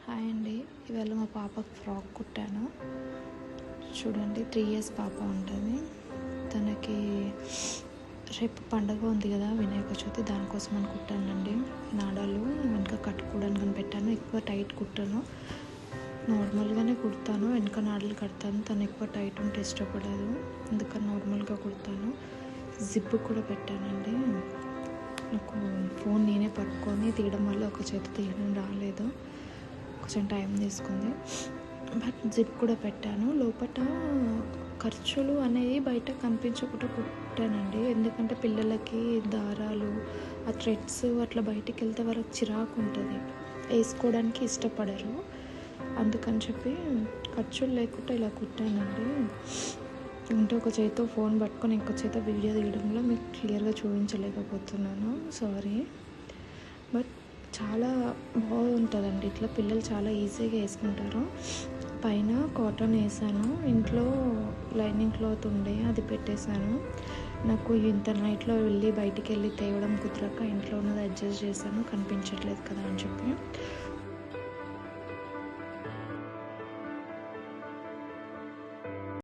Hi అండి. ఇవాళ మా పాపకు ఫ్రాక్ కుట్టాను. చూడండి, 3 ఇయర్స్ పాప ఉంటుంది. తనకి రేపు పండగ ఉంది కదా, వినాయక చవితి, దానికోసం అని కుట్టానండి. నాడాలు వెనక కట్టుకోవడానికి పెట్టాను. ఎక్కువ టైట్ కుట్టాను, నార్మల్గానే కుడతాను. వెనక నాడలు కడతాను. తను ఎక్కువ టైట్ ఉంటే ఇష్టపడదు, అందుకని నార్మల్గా కుడతాను. జిప్ కూడా పెట్టానండి. నాకు ఫోన్ నేనే పట్టుకొని తీయడం వల్ల ఒక చేతి తీయడం రాలేదు, కొంచెం టైం తీసుకుంది. బట్ జిప్ కూడా పెట్టాను. లోపల ఖర్చులు అనేవి బయట కనిపించకుండా కుట్టానండి. ఎందుకంటే పిల్లలకి దారాలు, ఆ థ్రెడ్స్ అట్లా బయటికి వెళ్తే వరకు చిరాకు ఉంటుంది, వేసుకోవడానికి ఇష్టపడరు. అందుకని చెప్పి ఖర్చులు లేకుండా ఇలా కుట్టానండి. అంటే ఒక చేతితో ఫోన్ పట్టుకొని ఇంకో చేతితో వీడియో తీయడంలో మీకు క్లియర్గా చూపించలేకపోతున్నాను, సారీ. బట్ చాలా బాగుంటుందండి ఇట్లా. పిల్లలు చాలా ఈజీగా వేసుకుంటారు. పైన కాటన్ వేసాను. ఇంట్లో లైనింగ్ క్లాత్ ఉండే అది పెట్టేశాను. నాకు ఇంత నైట్లో బయటికి వెళ్ళి తేవడం కుదరక ఇంట్లో ఉన్నది అడ్జస్ట్ చేశాను, కనిపించట్లేదు కదా అని చెప్పి.